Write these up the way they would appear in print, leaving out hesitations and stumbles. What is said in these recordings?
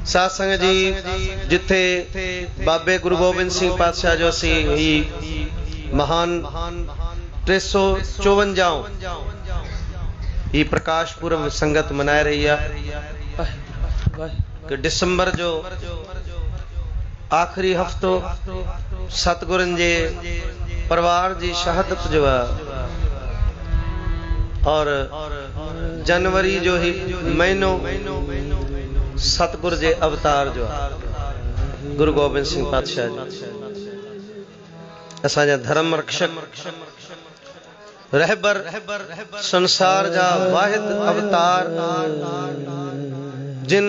साध संगत जी, जिथे बाबे गुरु गोबिंद सिंह पातशाह जो असी महान 354 ये प्रकाश पूर्व संगत मनाए रही है कि दिसंबर जो आखिरी हफ्तो सतगुरन जे परिवार जी शहादत जो है और जनवरी जो ही महीनो सतगुरु जे अवतार जो गुरु गोबिंद सिंह पातशाह जो असांजा धर्म रक्षक रहबर संसार जा वाहिद अवतार जिन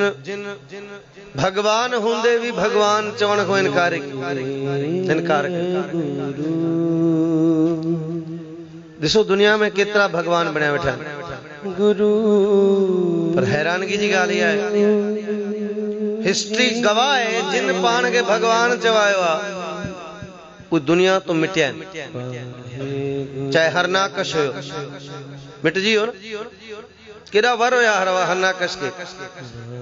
भगवान होंदे भी भगवान चवण को इनकार दिसो दुनिया में कितना भगवान बनया बैठा गुरु पर हैरानगी जी गाल है हिस्ट्री गवाह है जिन पान के भगवान चवायो वो दुनिया तो मिटिया चाहे हरनाकश हो मिट जी हो ना केड़ा वर हो हरनाकश के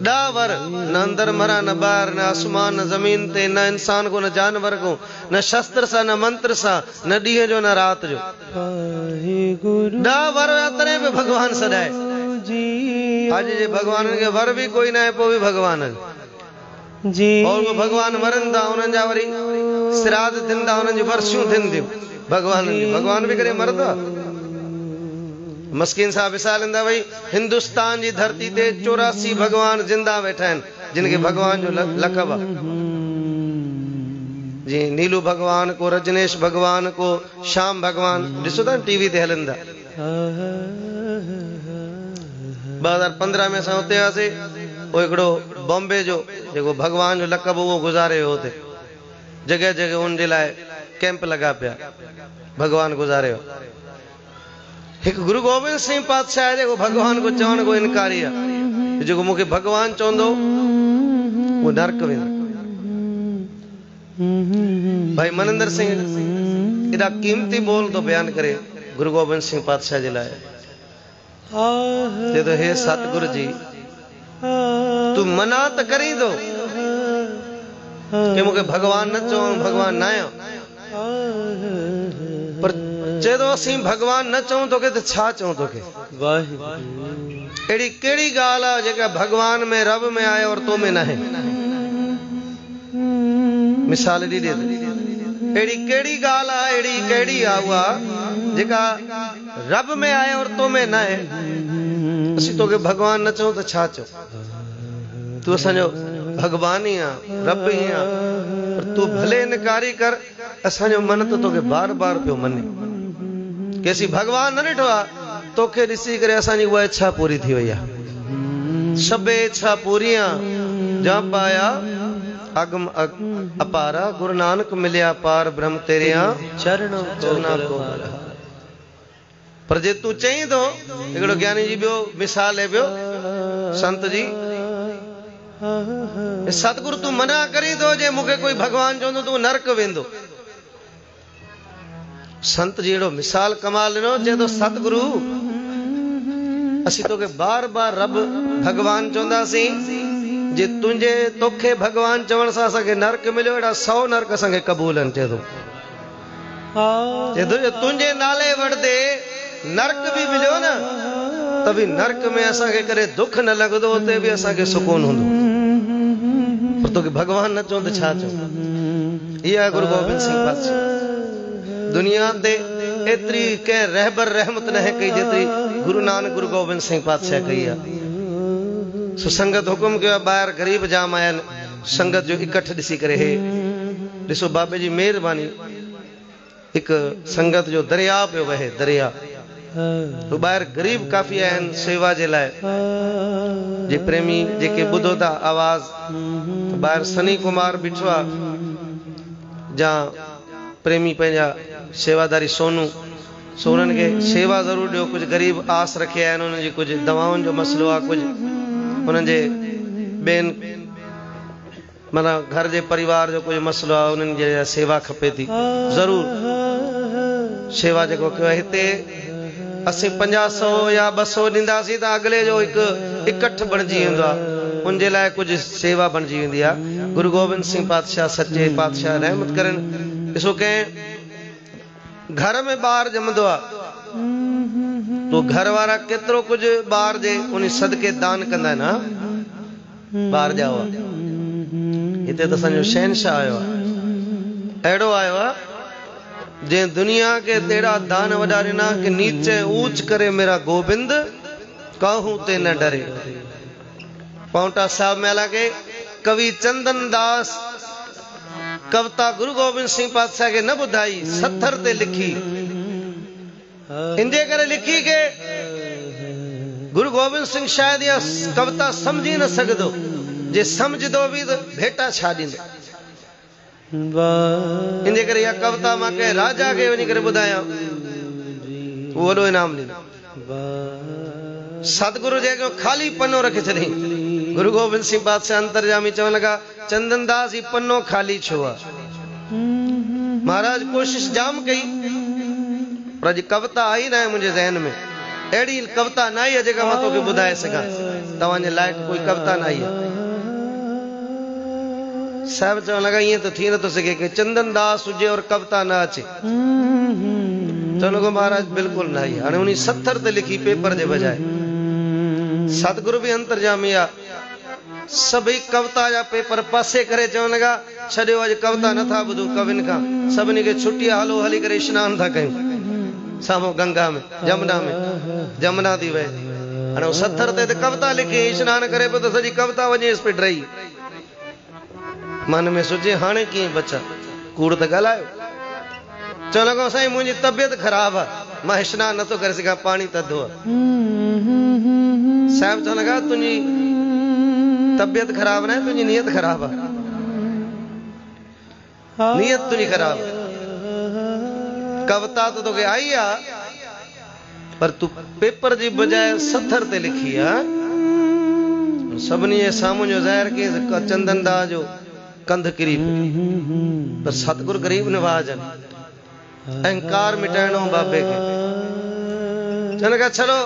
डा वर न अंदर मरा न बाहर न आसमान न जमीन ते न इंसान को न जानवर को न शस्त्र सा न मंत्र सा न डीह जो न रात जो डा वर तने पे भगवान सदाए आज जे भगवान के वर भी कोई ना है पो भी भगवान जी और वो भगवान मरन था उन जा वरी श्राद्ध दिन था उन वर्षों दिन दियो भगवान भी करे मरदा मस्किन साहब विसाल इंदा भाई हिंदुस्तान जी धरती ते 84 भगवान जिंदा बैठा हैं जिनके भगवान जो लकब जी नीलू भगवान को रजनेश भगवान को श्याम भगवान ॾिसो था टीवी ते हलंदा 2015 में असां उते आसे वो एकड़ो बॉम्बे जो जेको भगवान जो लकब वो गुजारे होते जगह जगह उन जे लाए कैंप लगा पिया भगवान गुजारे हो एक गुरु गोबिंद सिंह पातशाह जो भगवान को चवण को इनकारी है जो मुखे भगवान चवंदो वो नरक वेंदो भाई मनिंदर सिंह एडा कीमती बोल तो बयान करे गुरु गोबिंद सिंह पातशाह जे लाए तो हे सतगुरु जी तू मना तो करी दो कि मुखे भगवान न चो भगवान ना आयो पर चेदो असी भगवान न चऊं तो के तो छा चऊं तो के एड़ी केड़ी गाल आ जेका भगवान में रब में आए और तो में ना है मिसाल दी दे एड़ी केड़ी गाल आ एड़ी केड़ी आवा जेका रब में आए और तो में ना है असी तो के भगवान न चऊं तो छा चो तू असो भगवान ही आ रब ही आ पर तू भले इनकारी कर असो मन तो के बार बार पियो मने कैसी भगवान न ॾिठो आहे तोखे ॾिसी करे असांजी उहा इच्छा पूरी थी वई आहे सभे इच्छा पूरियां जा पाया अगम अपारा गुरु नानक मिलिया पार ब्रह्म तेरिया चरणों को पर जे तू चई तो हिकिड़ो ज्ञानी जी ॿियो मिसाल है ॿियो संत जी सतगुरु तू मना करी दो जे मूंखे कोई भगवान चवंदो तू नरक वेंदो संत जी एड़ो मिसाल कमाल ॾिनो जे तो सतगुरु असी तो के बार बार रब भगवान चवंदासी जे तुंहिंजे तोखे भगवान चवण सां असांखे नरक मिलियो एड़ा 100 नरक असांखे कबूल आहिनि चए थो तुंहिंजे नाले वठदे नरक भी मिलियो न त बि नरक में असांखे करे दुख न लॻंदो उते बि असांखे सुकून हूंदो पर तोखे भगवान न चवंदो त छा चवंदो इहा गुरु गोबिंद सिंह पातशाह दुनिया ते एतरी के रहबर रहमत न है कई जेतरी गुरु नानक गुरु गोबिंद सिंह पातशाह कई है सुसंगत हुकुम के बाहर गरीब जाम आयल संगत जो इकट्ठ दिसी करे है दिसो बाबे जी मेहरबानी एक संगत जो दरिया पे वहे दरिया तो बाहर गरीब काफी आहिनि सेवा जे लाए जे प्रेमी जेके ॿुधो था आवाज बाहर सनी कुमार बिठो जा प्रेमी पंहिंजा सेवादारी सोनू सोनन के सेवा जरूर दियो कुछ गरीब आस रखे आहिनि उन्हनि जी कुछ दवाउनि जो मसलो आहे कुछ उन्हनि जे बेन माना घर जे परिवार जो कुछ मसलो आहे उन्हनि जे सेवा खपे थी जरूर सेवा जेको कयो हिते असीं 50 100 या 200 ॾींदासीं त अगले जो हिकु इकट्ठ बणिजी वेंदो आहे उनजे लाइ कुछ सेवा बणजी वेंदी आहे। गुरु गोबिंद सिंह पातशाह सच्चे पातशाह रहमत करन। ॾिसो कंहिं घर में ॿार ॼमंदो आहे तो घर वारा केतिरो कुछ ॿार जे उन सदके दान कंदा आहिनि। हा ॿार ॼाओ हिते त असांजो शहनशाह आयो आहे, अहिड़ो आयो आहे जंहिं दुनिया के तेरा दान वॾा ॾिना कि नीचे ऊंच करे मेरा गोबिंद काहू ते न डरे। पाउंटा साहब मेला के कवि चंदन दास कविता गुरु गोबिंद सिंह पातशाह के न ॿुधाई, सत्थर ते लिखी। इंजे करे लिखी के गुरु गोबिंद सिंह शायद इहा कविता समझी न सघंदो, जे समझदो बि त भेटा छा ॾींदो। इंजे करे इहा कविता मां के राजा के वञी करे ॿुधायां, उहो वॾो इनाम ॾींदो। सतगुरु जेको खाली पन्नो रखे छॾियईं। गुरु गोबिंद सिंह पातशाह अंतरजामी चवण लगा, चंदन दास ही पन्नो खाली छो आहे? महाराज कोशिश जाम कई पर अॼु कविता आई न आहे मुंहिंजे ज़हन में। अहिड़ी कविता न आई आहे जेका मां तोखे ॿुधाए सघां। तव्हांजे लाइक़ कोई कविता न आई आहे। साहिब चवण लगा ईअं त थी नथो सघे कि चंदन दास हुजे और कविता न अचे। चवण लॻो महाराज बिल्कुलु न आई। हाणे उन सत्थर ते लिखी पेपर जे बजाए। सतगुरु बि अंतरजामी आहे, सभई कविता जा पेपर पासे करे चवण लगा छॾियो, अॼु कविता नथा ॿुधूं कविन खां। सभिनी खे छुटी आहे, हलो हली करे स्नान था कयूं साम्हूं गंगा में जमुना थी वहे। हाणे सत्थर ते कविता लिखी स्नान करे पियो त सॼी कविता वञेसि पई डही। मन में सोचे हाणे कीअं बचा, कूड़ त ॻाल्हायो। चवण लॻो साईं मुंहिंजी तबियत ख़राब आहे, मां स्नान नथो करे सघां, पाणी थधो आहे। साहिब चवण लॻा तुंहिंजी तबियत ख़राब न आहे, तुंहिंजी नियत ख़राब आहे। नियत तुंहिंजी ख़राब आहे। कविता तो तोखे आई आहे पर तू पेपर जी बजाय सत्थर ते लिखी आहे। सभिनी जे साम्हूं जो ज़ाहिर की चंदन दास जो कंध किरी पर सतगुरु गरीब नवाज अहंकार मिटाइणो बाबे के। चवण लगा छड़ो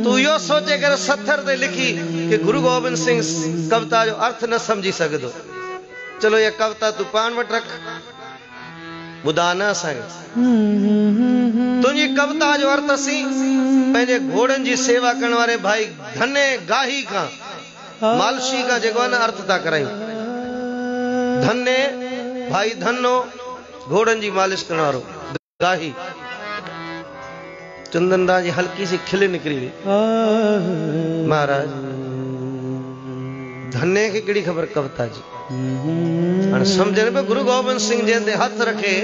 तू यो सोचे कर सत्थर ते लिखी कि गुरु गोबिंद सिंह कविता जो अर्थ न समझी सघंदो। चलो ये कविता तू पाण वटि रख, ॿुधा न असांखे। तुंहिंजी कविता जो अर्थ असीं पंहिंजे घोड़नि जी सेवा करण वारे भाई धने गाही खां मालशी खां जेको आहे न अर्थ था करायूं। धने भाई धनो घोड़नि जी मालिश करण वारो गाही। चंदन दास जी हल्की सी खिल निकरी हुई। महाराज धने खे कहिड़ी ख़बर कविता जी। हाणे सम्झनि पियो गुरु गोबिंद सिंह जंहिं ते हथ रखे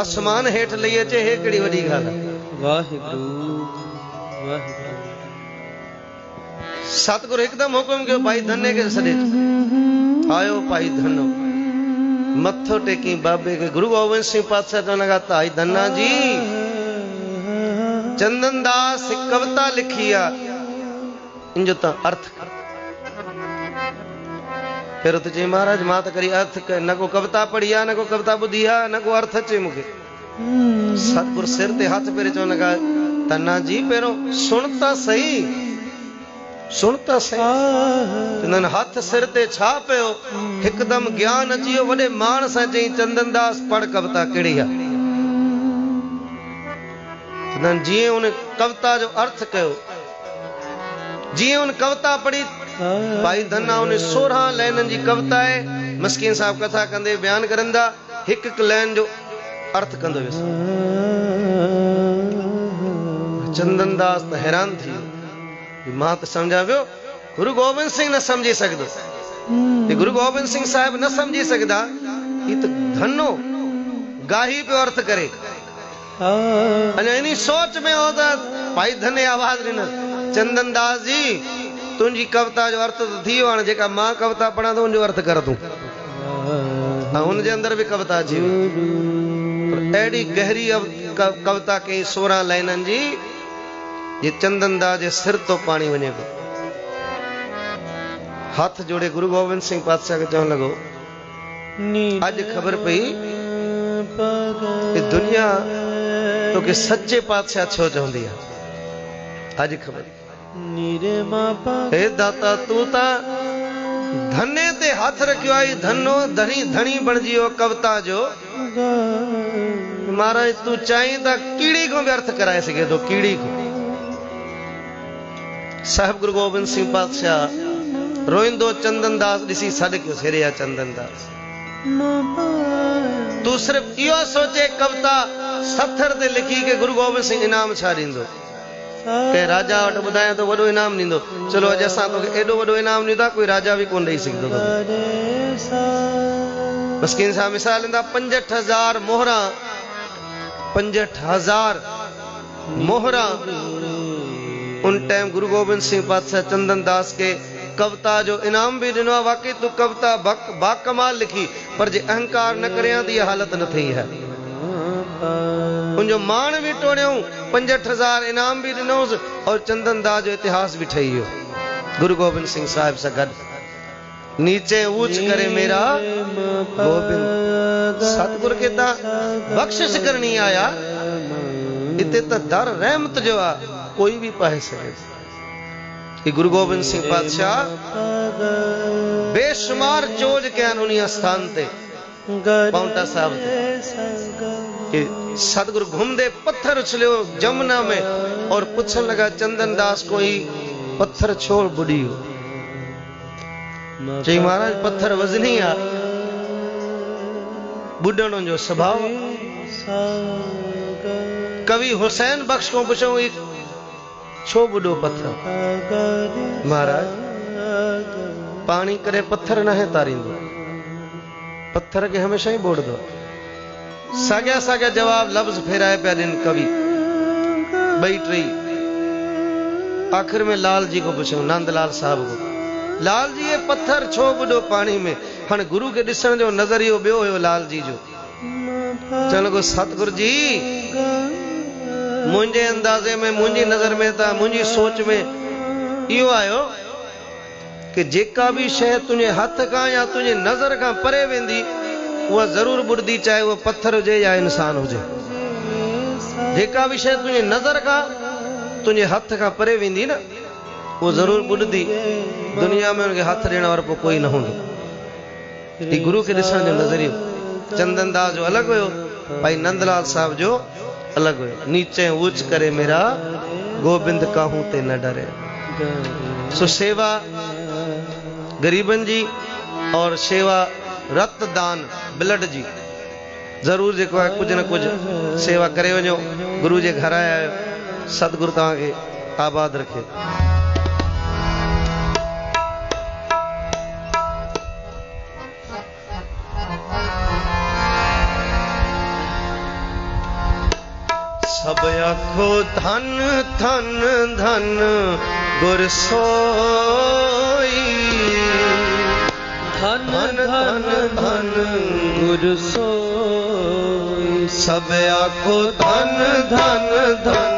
आसमान हेठि लही अचे, हे कहिड़ी वॾी ॻाल्हि आहे। वाहिगुरु वाहिगुरु। सतगुरु हिकदमि हुकुम कयो भाई धने खे सॾे। आयो भाई धनो, मथो टेकी बाबे के। गुरु गोबिंद सिंह पातशाह चवण लगा भाई धन्ना जी चंदन दास एक कविता लिखी आहे, इनजो त अर्थ फिर तो चई महाराज मां त करी अर्थ न को कविता पढ़ी आहे, न को कविता ॿुधी आहे, न को अर्थ अचे मूंखे। सतगुरु सिर ते हथ फेरे चवण लगा धन्ना जी पहिरों सुण त सही, सुण त सही। हथ सिर ते छा पियो, हिकदमि ज्ञान अची वियो। वॾे माण सां चई चंदन दास पढ़ कविता कहिड़ी आहे। जीअं उन कविता जो अर्थ कयो, जीअं उन कविता पढ़ी भाई धन्ना उन 16 लाइननि जी कविता आहे। मस्कीन साहब कथा कंदे बयान करंदा, हिकु हिकु लाइन जो अर्थ कंदो वियुसि। चंदन दास त हैरान थी वियो। मां त समझा पियो गुरु गोबिंद सिंह न समझी सघंदो। गुरु गोबिंद सिंह साहिब न समझी सघंदा, ही त धनो गाही पियो अर्थ करे। अने इनी सोच में हो त भाई धने आवाज ॾिन, चंदन दास जी तुंहिंजी कविता जो अर्थ त थी वियो, हाणे जेका मां कविता पढ़ां थो उनजो अर्थ कर तूं। हुनजे अंदर बि कविता अची वई। अहिड़ी गहरी कविता कई 16 लाइननि जी, ये चंदन दास जे सिर तो पाणी वञे पियो। हाथ जोड़े गुरु गोबिंद सिंह पातशाह खे चवण लॻो अॼु ख़बर पई कि दुनिया तोखे सच्चे पातशाह छो चवंदी आहे। अॼु ख़बर हे दाता तू ता धने ते हाथ रखियो आई धनो धनी धनी बन जियो कविता जो महाराज तू चाहे ता कीड़ी को व्यर्थ कराए सके तो कीड़ी को साहब गुरु गोबिंद सिंह पातशाह रोइंदो चंदन दास दिसी सद क्यों सिरिया चंदन दास तू सिर्फ यो सोचे कविता सत्थर ते लिखी के गुरु गोबिंद सिंह इनाम छा दींदो के राजा वट बुधाया तो वडो इनाम दींदो चलो अज असां तो एडो वडो इनाम नींदा कोई राजा भी कोन दई सघंदो बस किन सा मिसाल इंदा 65,000 मोहरा 65,000 मोहरा उन टाइम गुरु गोबिंद सिंह पातशाह चंदन दास के कविता जो इनाम भी दिनो वाकई तू कविता बाकमाल लिखी पर जे अहंकार न करिया ती हालत न थी है उनजो मान भी टोड़ियों 65,000 इनाम भी दिनोस और चंदन दास जो इतिहास भी ठहियो गुरु गोबिंद सिंह साहिब से गड नीचे ऊंच करे मेरा गोबिंद सतगुर के ता बख्शिश करनी आया इते तो दर रहमत जो आ कोई भी पाए सके कि गुरु गोबिंद सिंह पातशाह बेशुमार चोज के उन्हीं स्थान ते पाउंटा साहब कि सतगुरु घूमदे पत्थर उछलियो जमुना में और पूछन लगा चंदन दास कोई पत्थर छोड़ बुढ़ियो चई महाराज पत्थर वजनी आ बुढ़नो जो स्वभाव कवि हुसैन बख्श को पूछो छो बुढ़ो पत्थर महाराज पानी करे पत्थर न है तारींदो पत्थर के हमेशा ही बोड़ दो साग्या साग्या जवाब लफ्ज फेराए पे दिन कवि बैठ रही आखिर में लाल जी को पूछो नंदलाल साहब को लाल जी ये पत्थर छो बुढ़ो पानी में हन गुरु के दिसण जो नजरियो बियो हो लाल जी जो चलो को सतगुरु जी मुझे अंदाजे में मुझी नजर में था मुझी सोच में यो आयो कि जेका भी शय तुझे हाथ का या तुझे नजर का परे वेंदी वह जरूर बुढ़दी चाहे वो पत्थर हो या इंसान हो जेका भी शय तुझे नजर का तुझे हाथ का परे वेंदी ना वो जरूर बुढ़दी दुनिया में उनके हाथ देने वाला कोई न होंगे गुरु के दिशा जो नजरियो चंदन दास जो अलग हो भाई नंदलाल साहब जो अलग हो नीचे ऊंच करे मेरा गोबिंद काहू ते न डरे सो सेवा गरीबन जी और सेवा रक्तदान ब्लड जी जरूर जो है कुछ न कुछ सेवा करे वजो गुरु जे घर आया सतगुरु तव्हां के आबाद रखे सब आखो धन धन धन गुर सोई धन धन धन गुर सोई सब आखो धन धन धन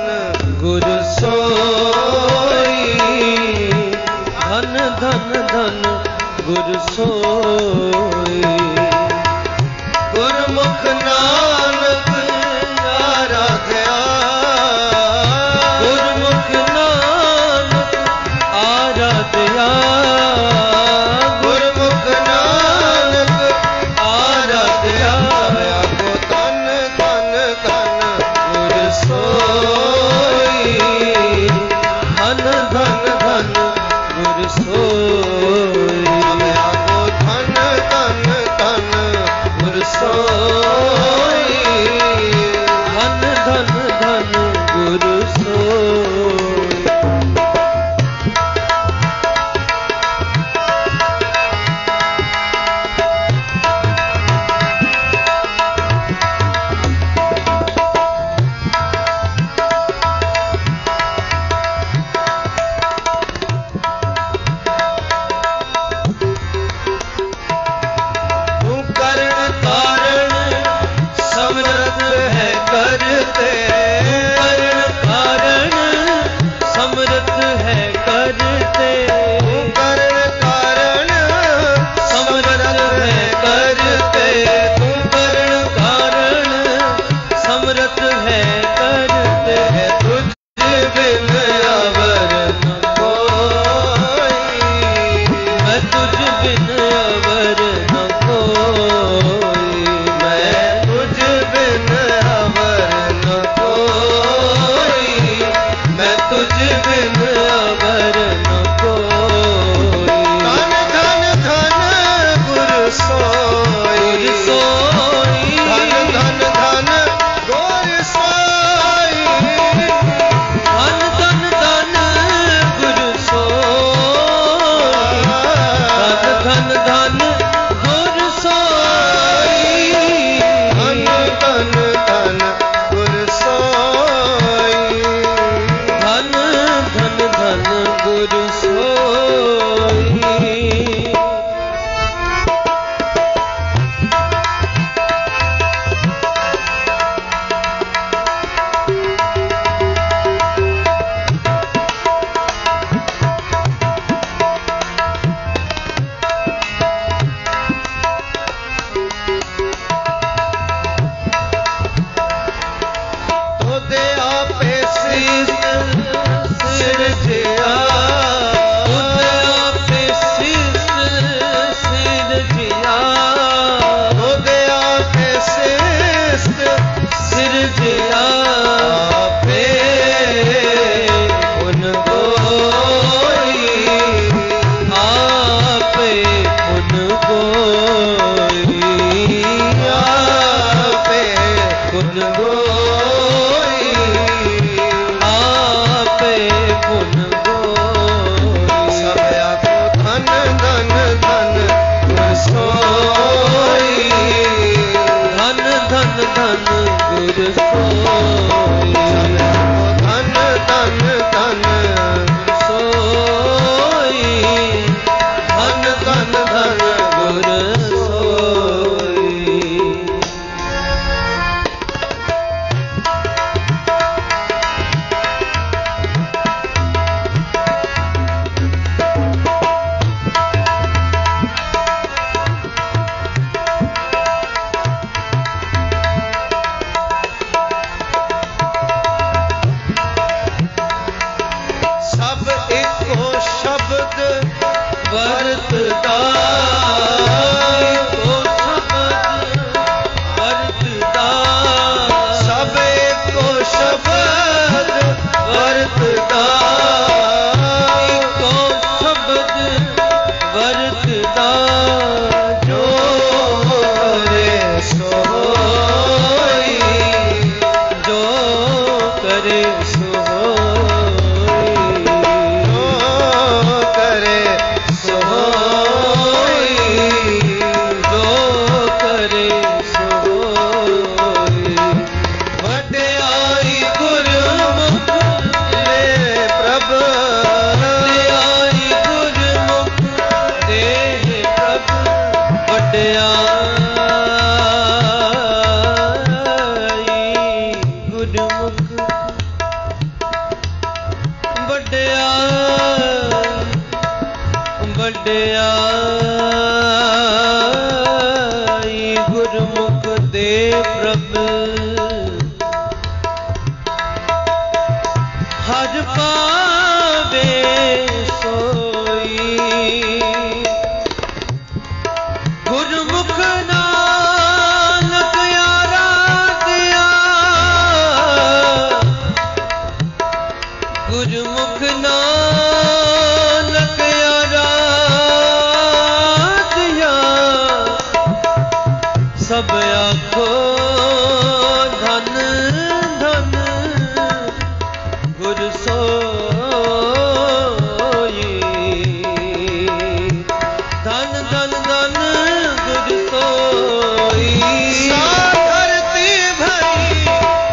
गुर सोई धन धन धन गुर सोई गुरमुख नानक आराध्या गुरमुख नानक आराध्या गुरमुख नानक आराध्या को धन धन धन गुर सोई धन धन धन गुर सोई को धन धन धन गुर सोई धन धन धन गुर सोई धन गुर सोई, धन धन धन सोई, धन धन धन गुर सोई। सब एको शब्द वरतदा, एको शब्द वरतदा, सब एको शब्द वरतदा, एको शब्द वरतदा, जो करे सोई, जो करे वड्याई गुरमुख दे प्रभ, हर पावे सोई, गुरमुख नानक आराध्या, गुरमुख नानक आराध्या, सब आखो धन धन गुर सोई, धन धन धन गुर सोई। धरती भरी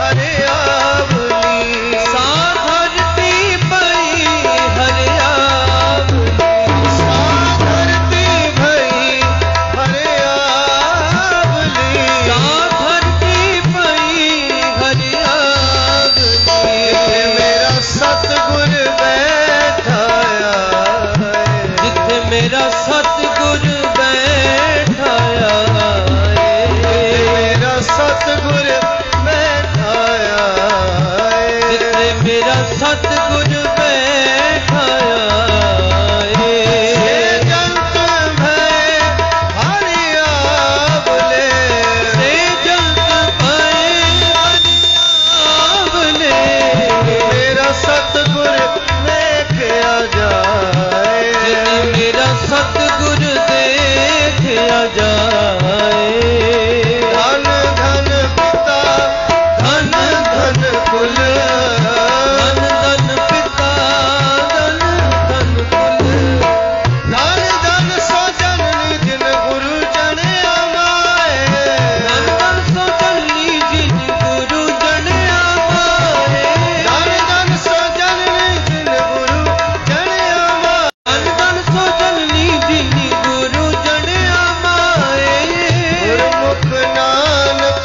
हरियावली, धरती भरी हरियावली, धरती भरी हरियावली, धरती भरी हरियावली, मेरा सतगुर बैठाया है, जिथे मेरा सतगुर बैठाया है, मेरा सतगुर बैठाया है, जिथे मेरा सतगुर बैठाया है, जंत भय हरियावले, से जंत भय हरियावले, मेरा सतगुर देखा जाए, मेरा सतगुर देखा जाए। धन धन पिता धन धन कुल, धन धन पिता धन धन कुल, धन धन सो जननी जिन गुरु जन आमाए, धन धन सो जननी जिन गुरु जन आमाए, धन धन सो जननी जिन गुरु जन आमाए, धन धन सो जननी जिन गुरु जन आमाए, गुरमुख नानक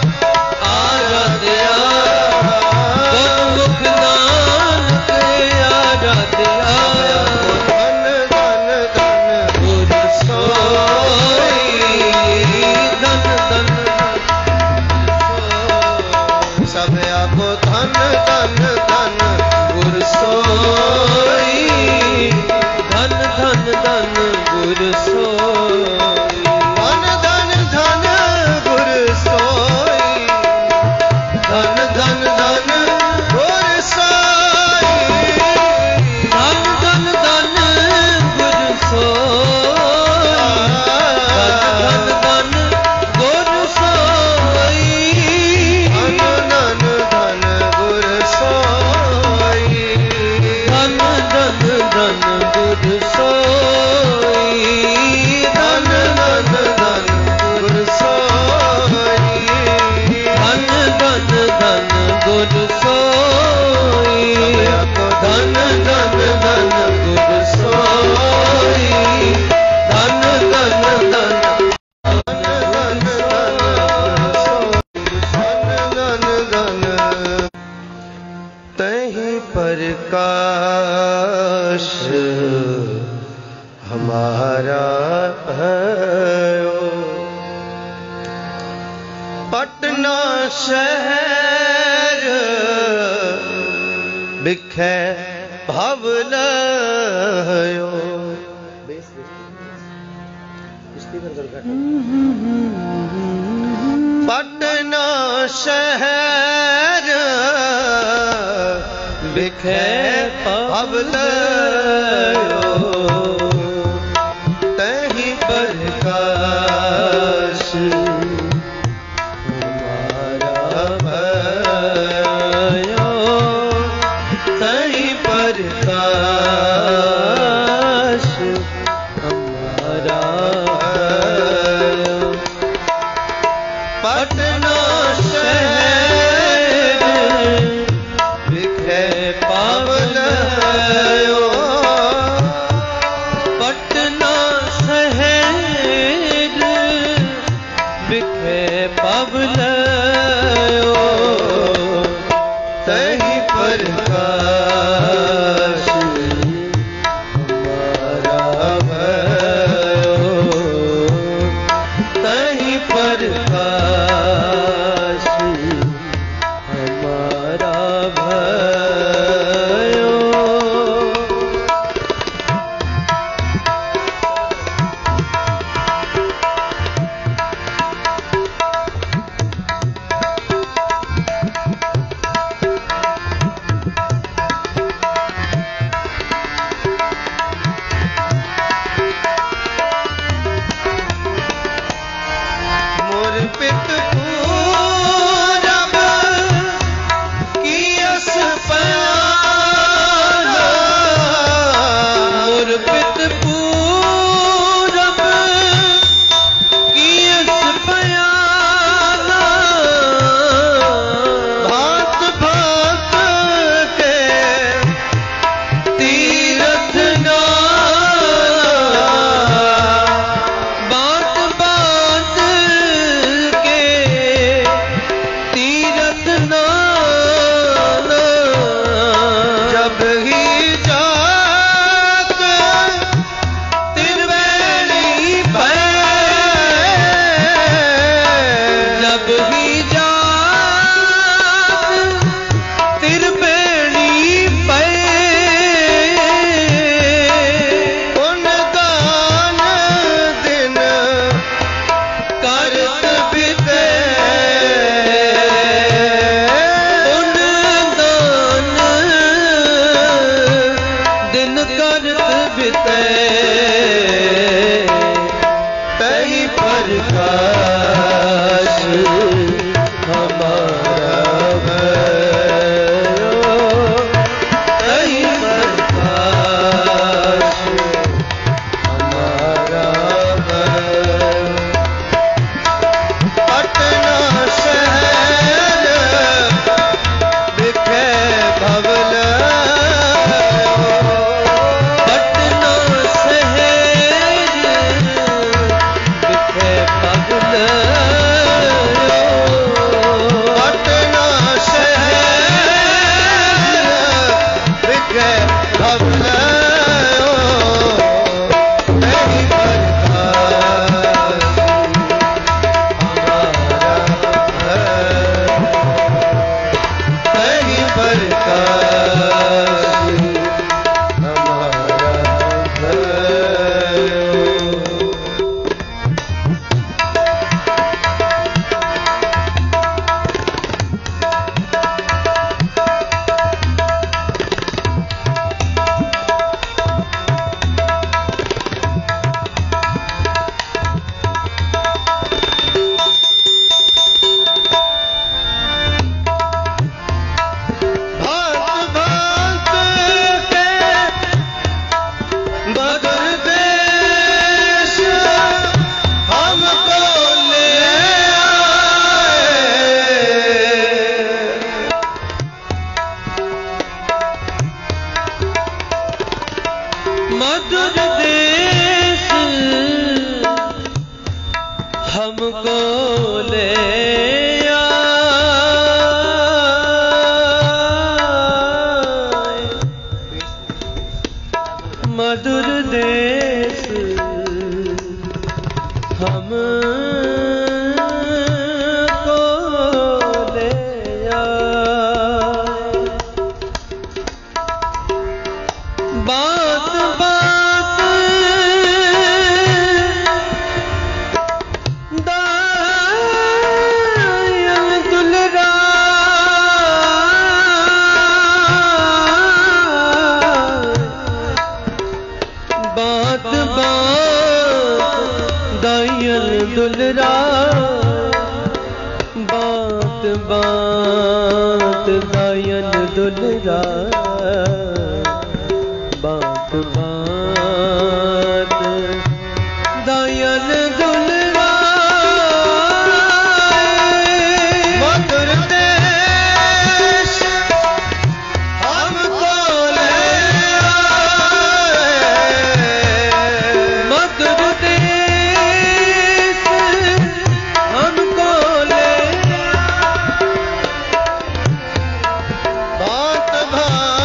आराध्या, गुरमुख नानक आराध्या, धन धन धन गुर सोई, धन धन सब आपो धन धन धन गुर सोई, धन धन धन गुर सोई, धन धन धन गुर सोई, धन धन धन गुर सोई, धन धन धन गुर सोई, धन धन गुर सोई, धन धन धन गुर सोई, धन धन धन गुर सोई, हमारा भयो। पटना शहर बिखे भवलयो। पटना शहर बिखे भवलयो। तही प्रकाश हमारा भयो। तही प्रकाश हमारा भयो। पटना शहर बिखे भवलयो। दुलरा बात बात दायन दुलरा बात बात दायन दुलरा मधुर देश हमको ले मधुर देश हमको ले बात बात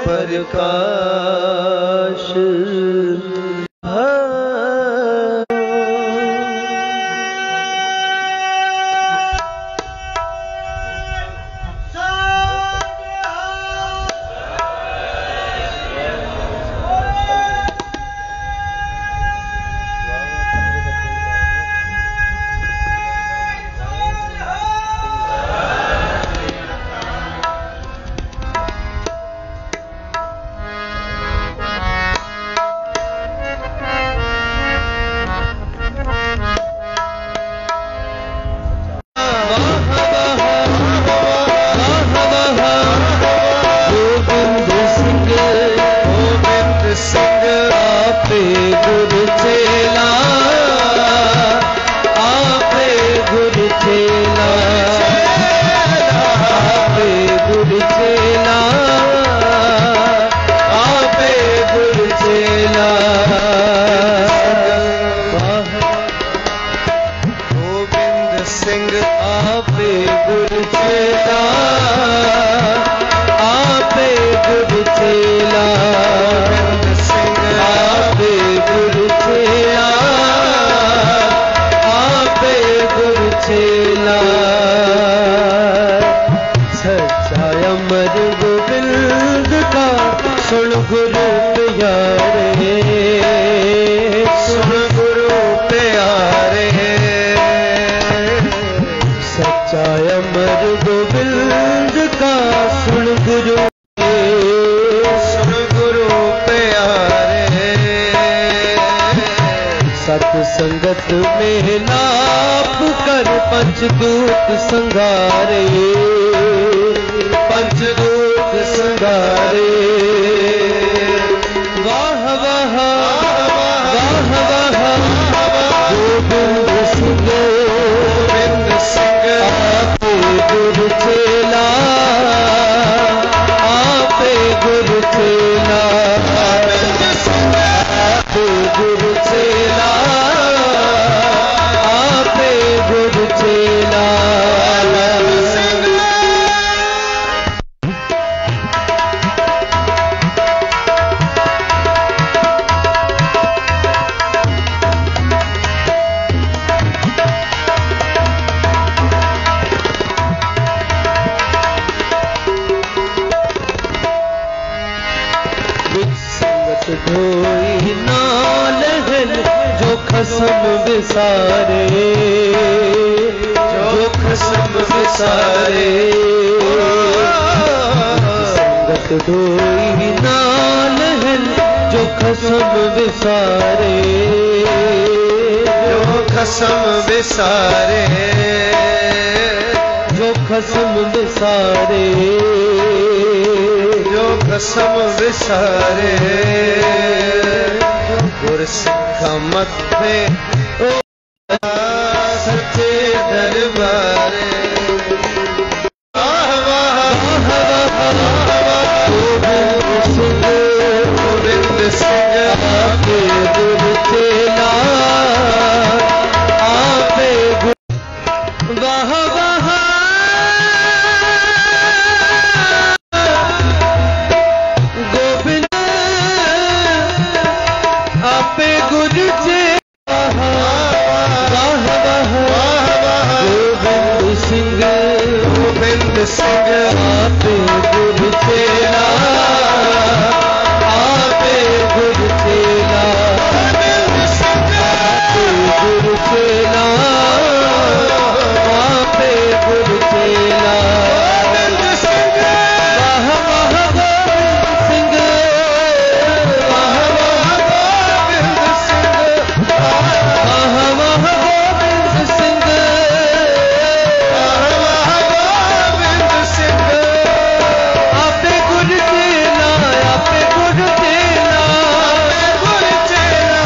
प्रकाश संगत में लाप कर पंचदूत संगारे, पंचदूत संगारे। वाह वाह वाह वाह गोविंद सिंह, गोविंद सिंह आपे गुरु चेला, आपे गुरु चेला, आपे गुरु चेला, गुरु चेला। संगत धोई नाल जो खसम विसारे, जो खसम विसारे। संगत धोई नाल जो खसम विसारे, जो खसम विसारे, जो खसम विसारे, जो खसम विसारे। गुरसिख मत में सच्चे दरबारे। गोविंद सिंह, गोविंद सिंह आपे गुरु चेला, आपे वाह वाह गोविंद आपे गुरु चेला, गोविंद सिंह, गोविंद सिंह आपे गुरु चेला, आपे गुरु चेला, आपे गुरु चेला, आपे गुरु चेला। वाह वाह गोविंद सिंह, वाह वाह गोविंद सिंह, वाह वाह गोविंद सिंह, आपे गुरु चेला, आपे गुरु चेला, आपे गुरु चेला,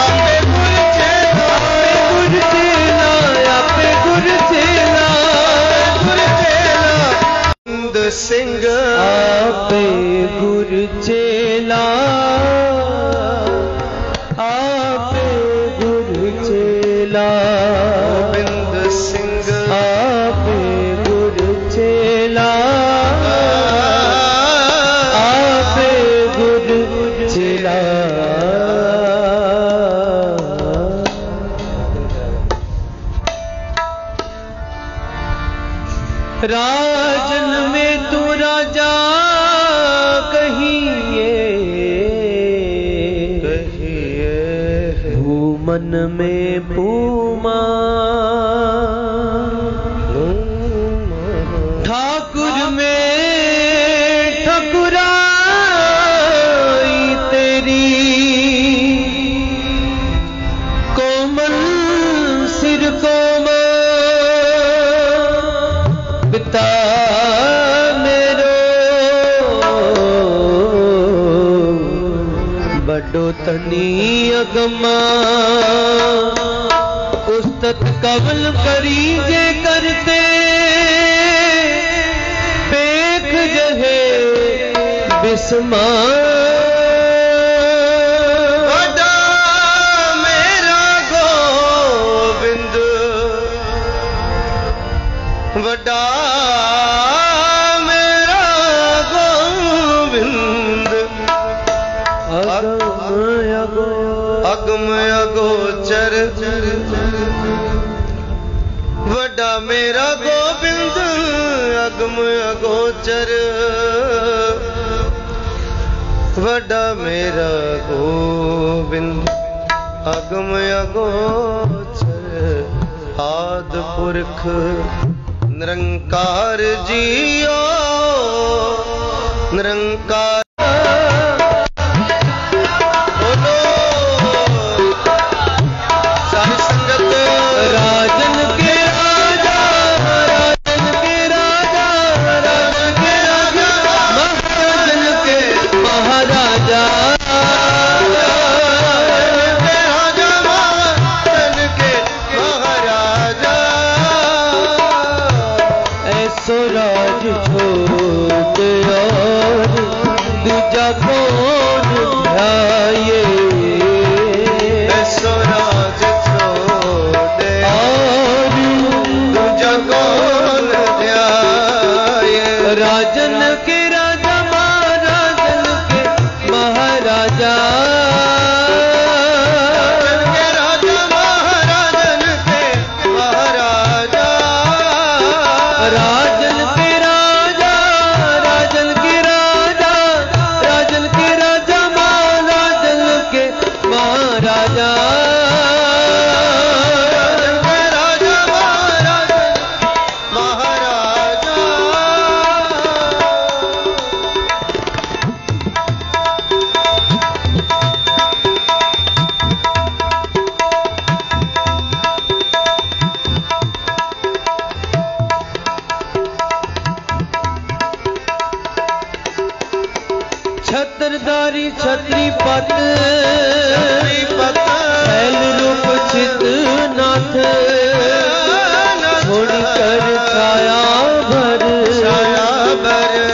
आपे गुरु चेला, आपे गुरु चेला, गुरु चेला। गोविंद सिंह आपे गुरु चेला, आपे गुरु चेला। गोविंद सिंह आपे गुरु चेला, आपे राजन में तू राजा कहिए, भूमन में पूमा, ठाकुर में ठकुराई तेरी, कोमल सिर कोमल पिता मेरो, बड़ो तनी अगमा उस्तत कवल करी जे करते, पेख जहे बिस्मा वड्डा मेरा गोविंद, अगम अगोचर, वड्डा मेरा गोविंद अगम अगोचर, वड्डा मेरा गोविंद अगम अगोचर, आद पुरख निरंकार जियो निरंकार। बोलो सारी संगत राजन के राजा, राजन के राजा, राजन के राजा, महाराजन के महाराजा, राज छोड़ और दूजा कौन ध्याये, ऐसो राज छोड़ और दूजा कौन ध्याये, राजन के राजा महाराजन के महाराजा, राजन के राजा, राजन के राजा, राजन के राजा, महाराजन के महाराजा, राजन के राजा महाराजन महाराजा। छत्रधारी छत्रीपत, छैल रूप चित नाथ, छोड़ कर छाया भर,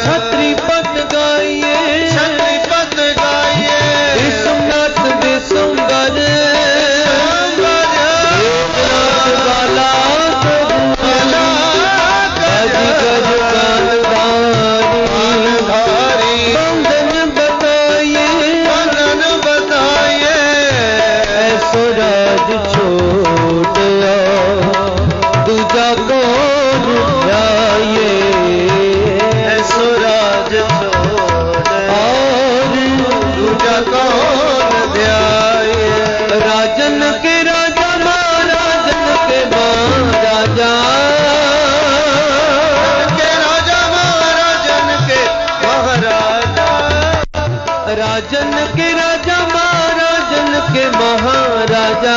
छत्रीपत गाइए, छत्रीपत गाइए, विश्वनाथ विश्वंगर, देवनाथ बाला गज गज गानधारी, बंधन बताइए, ऐसो राज छोड़ दूजा कौन ध्याये, ऐसो राज छोड़ और दूजा कौन ध्याये, राजन के राजा महाराजन के महाराजा, राजन के राजा महाराजन के महाराजा, राजन के राजा महाराजन के महाराजा,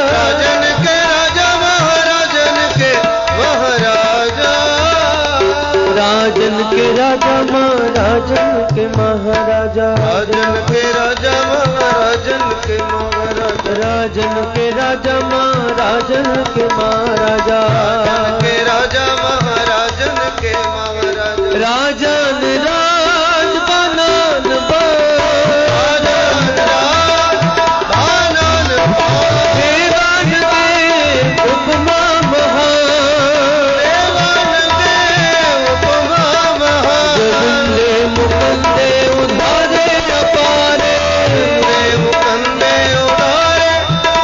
राजन के राजा महाराजन के महाराजा, राजन के राजा महाराजन के महाराजा, राजन के राजा महाराजन के महाराजा, राजन के राजा महाराजन के महाराजा, राजन राज बनन देवान दे उपमा मुकुंदे मुकुंदे उधारे अपारे, मुकुंदे उधारे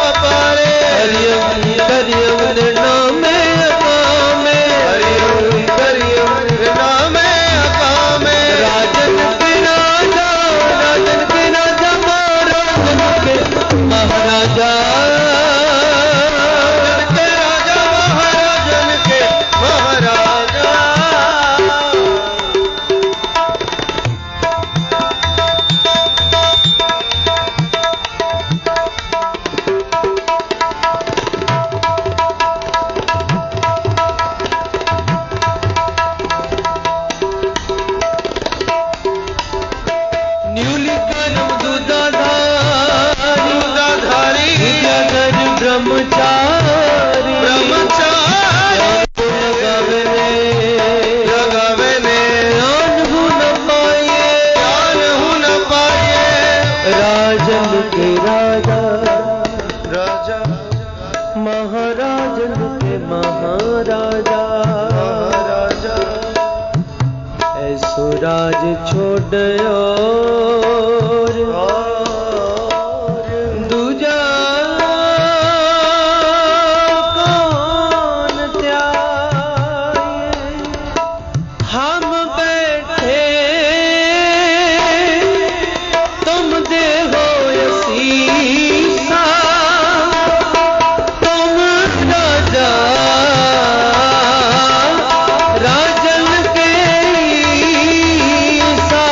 अपारे, हरियम हरियम नामे अपामे, न्यूली कर्म दुदाधारी विद्याधर ब्रह्मचारी लगावे ने ज्ञान हूँ न पाए राजन के राजा महाराजन के महाराजा ऐसो राज छोड़ो दूजा कौन त्यागे हम बैठे तुम देहो असीसा तुम राजा राजन के ईसा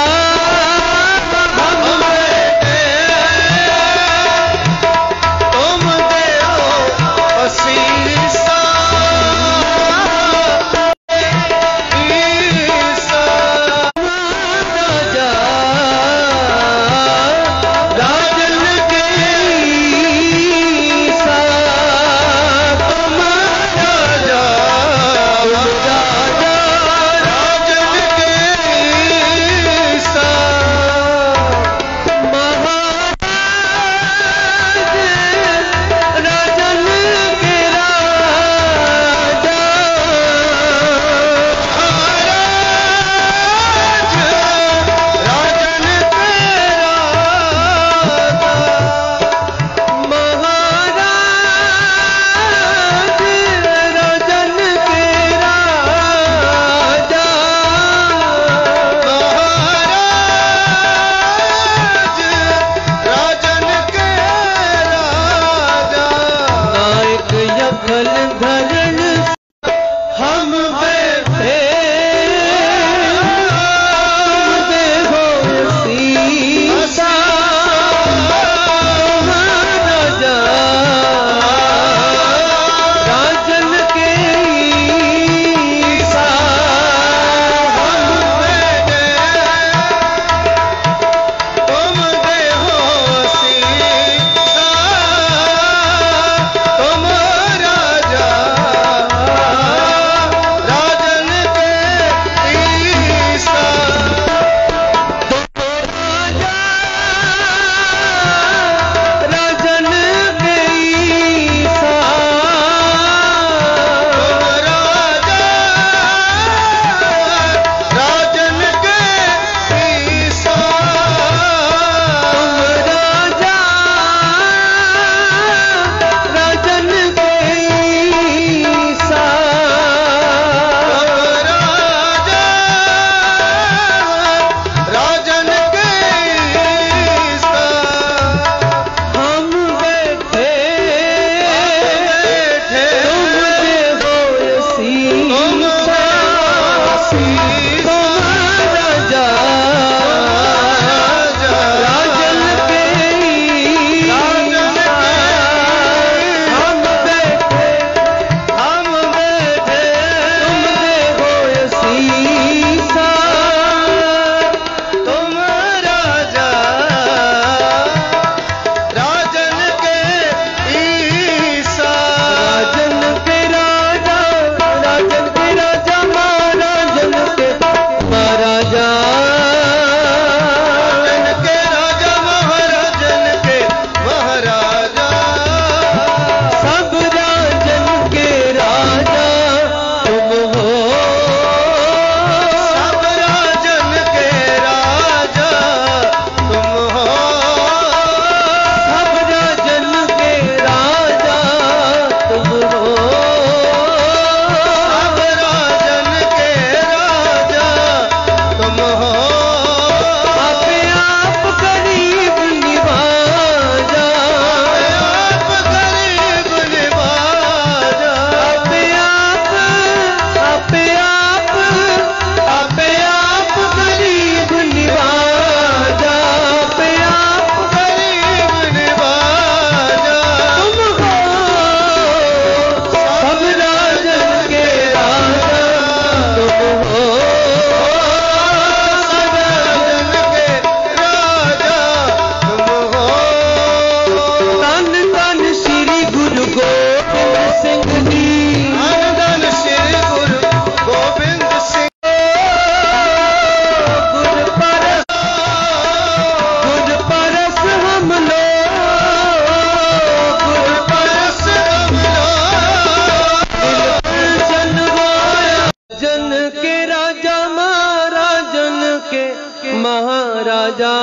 राजा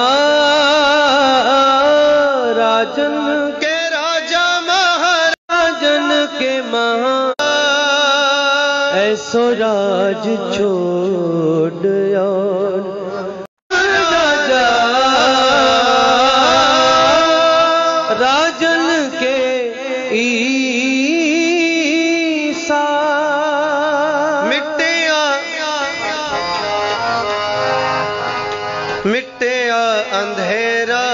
राजन के राजा महाराजन के महा ऐसो राज छोड़ और राजा राजन के ईसा मिट्टिया अंधेरा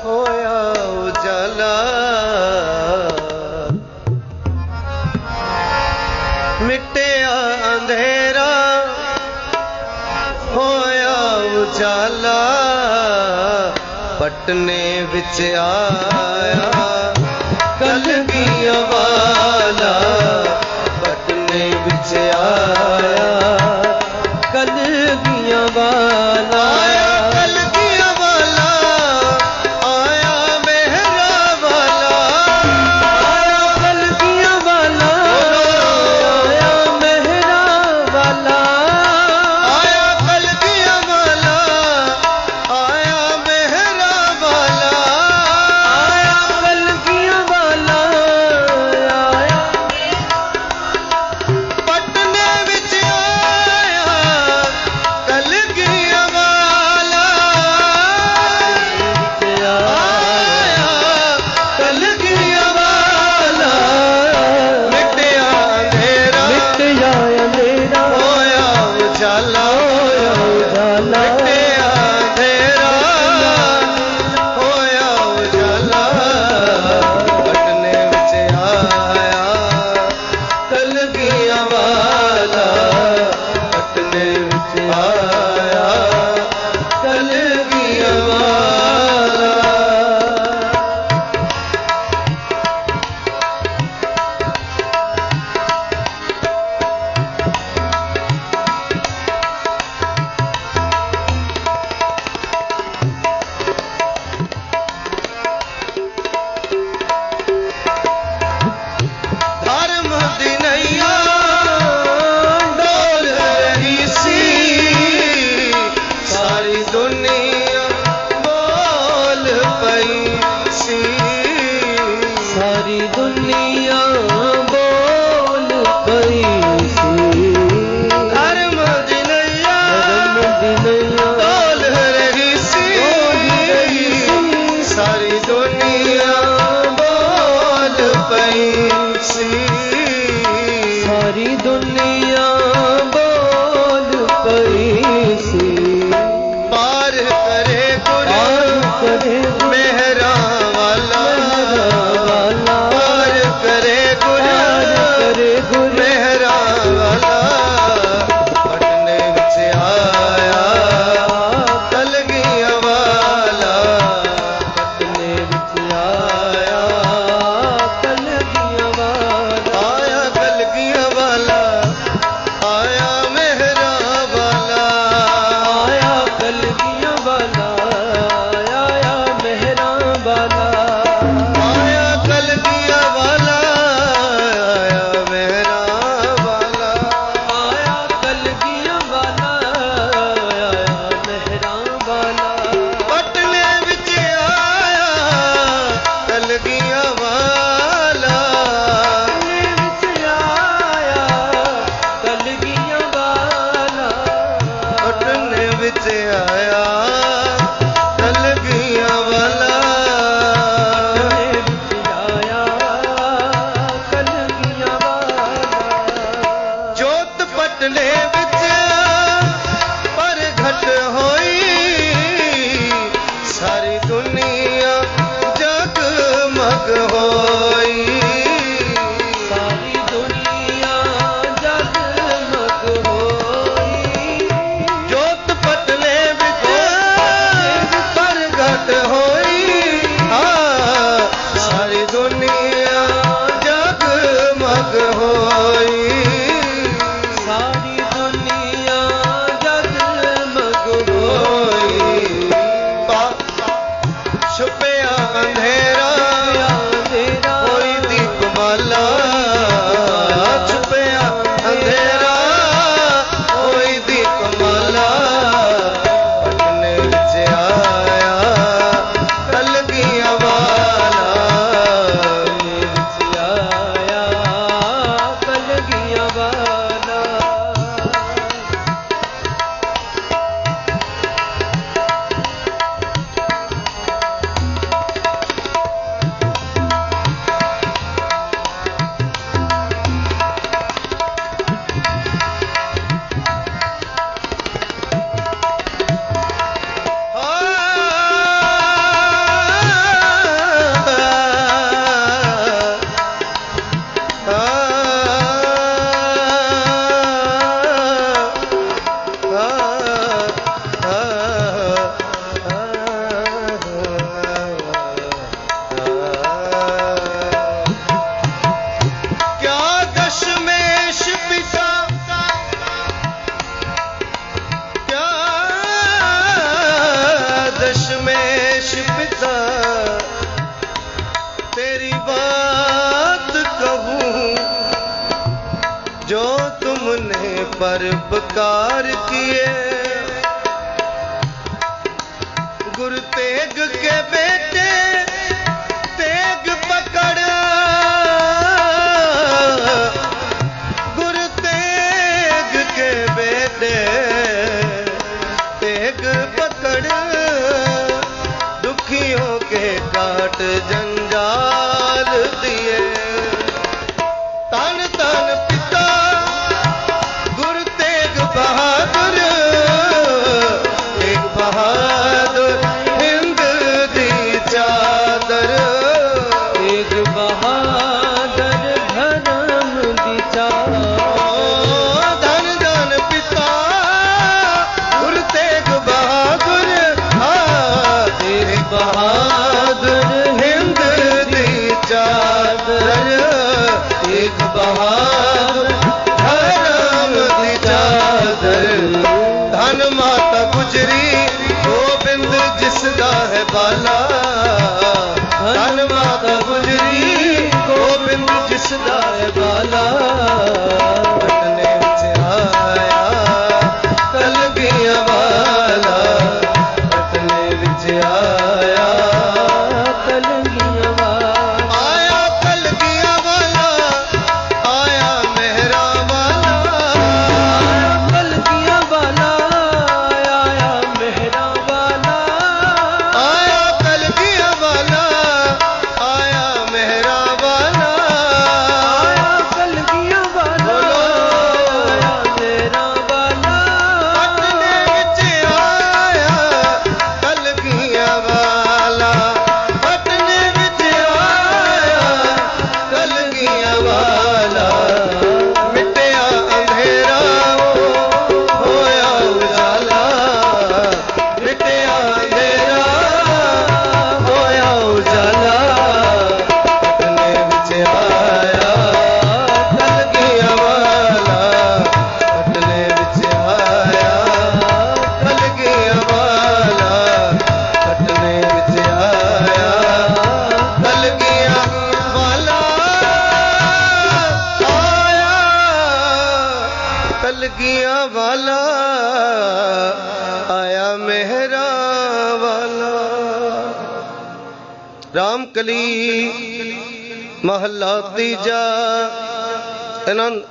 होया उजाला मिट्टिया अंधेरा होया उजाला पटने विच आया कलगियां वाला पटने विच आया कलगियां वाला आया कलगियां वाला आया मेहरा वाला आया कलगियां वाला आया मेहरा वाला आया कलगियां वाला आया मेहरा वाला आया कलगियां वाला आया पटने विच आया कलगियां वाला आया कलगियां वाला मिट्टिया अंधेरा मिट्टिया अंधेरा होया उजाला उजाला मिट्टिया अंधेरा होया उजाला पटने विच आया कलगियां वाला पटने विच आया कलगियां वाला धर्म दी नैया डोल रही सी सारी दुनिया बोल पई सी सारी दुनिया बोल पई सी धर्म दी नैया दिनैया डोल रही सी सारी दुनिया बोल पई सी सारी दुनिया बोल पई सी पार करे गुरु करे मेहरा वाला वाला पार करे गुरु करे गुरु मेहरा वाला पटने विच आया कलगियां वाला पटने विच आया कलगियां वाला आया कलगियां वाला आया मेहरा वाला आया कलगियां वाला आया मेहरा वाला आया कलगियां वाला आया मेहरा वाला आया कलगियां वाला आया मेहरा वाला पटने विच आया कलगियां वाला विच आया कलगियां वाला पटने विच आया कलगियां वाला विच आया कलगियां वाला जोत पटने विच परघट होई सारी दुनिया जगमग होई सारी दुनिया जगमग होई जोत पटने विच दशमेश पिता तेरी बात कहूँ, जो तुमने परोपकार किए। गुरु तेग के बेटे तेग पकड़, गुरु तेग के बेटे तेग पकड़, दुखियों के काट जंजाल दिए। तन तन पिता गुरु तेग बहादुर, तेग बहादुर हिंद दी चादर, तेग बहादुर धर्म दी चादर। धन धन पिता गुरु तेग बहादुर, तेग बहादुर हिंद दी चादर, तेग बहादुर धर्म दी चादर। धन माता गुजरी गोबिंद जिसदा है बाला, धन माता गुजरी गोबिंद जिसदा है बाला। पटने विच आया कलगियां वाला, पटने विच आया कलगियां वाला। आया कलगियां वाला, आया मेहरा वाला, आया कलगियां वाला, आया मेहरा वाला। आया कलगियां वाला, आया मेहरा वाला। आया कलगियां वाला, आया मेहरा वाला। पटने विच आया कलगियां वाला, पटने विच आया कलगियां वाला। मिटिया अंधेरा होया उजाला, मिटिया अंधेरा होया उजाला। पटने विच आया कलगियां वाला, पटने विच आया कलगियां वाला, पटने विच आया कलगियां वाला। आया कलगियां वाला, आया मेहरा वाला। रामकली महला तीजा।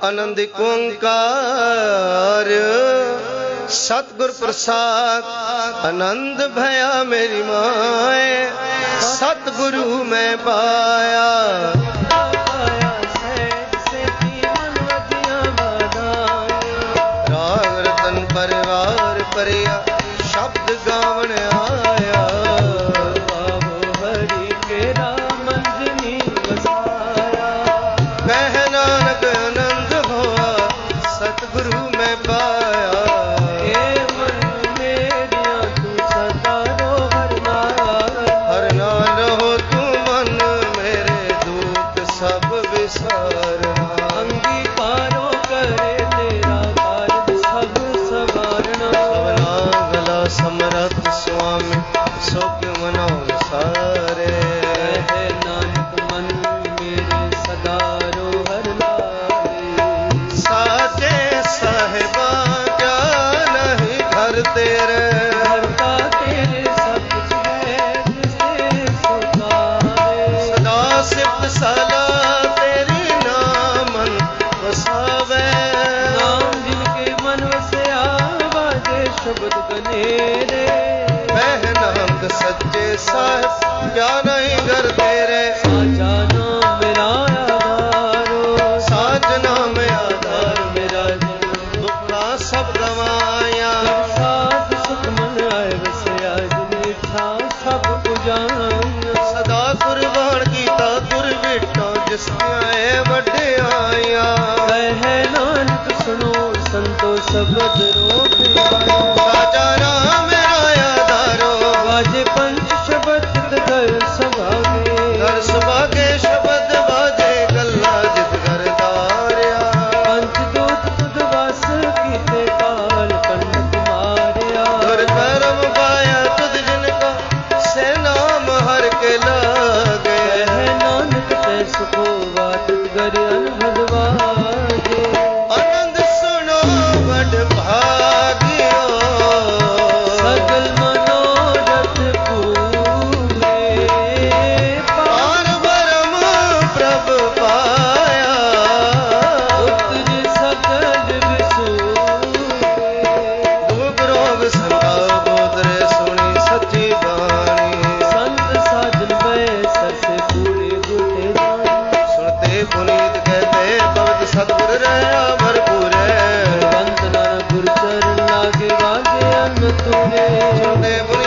आनंद एक ओंकार, सतगुर प्रसाद आनंद भया मेरी माए, सतगुरु मैं पाया। आया सैठ सेठी मन वधिया वादाया। राग रतन परिवार परिया, शब्द गावन आया। बाबो हरि केरा मंजनी वसाया। कह नानक आनंद होआ, सतगुरु मैं पाया। ए मन मेरिया तू सदा रो हर नाम। हर नाम रहो तू मन मेरे, दुख सब विसारना। अंगीकारो करे तेरा कार्य सब सवारना। सवना गला समरथ स्वामी, सुख मनो सारे। है नानक मन मेरे सदा रो हर नाम। साचे साहिबा क्या नहीं घर तेरे, करता तेरे सब कुछ है जिसे सुधारे। सदा सिफ्त सला तेरी नामन वसावे। नाम जिनके मन वसया, बाजे शब्द कनेरे। वह नाम सच्चे साहिब क्या नहीं घर तेरे। साचा नाम मेरा आधारो, साजना में आधार मेरा जन। दुखा सब गवाया। साध सुख मन आए वसया, जिन इच्छा सब पुजान। सदा कुर्बान कीता गुरबिटा, जिस आए वड्डे आया। कहे नानक सुनो संतो शब्द रोक आयो। साचा नाम मेरा आधारो, बाजे पंच शब्द घर सभागे। घर सुभागे छंदे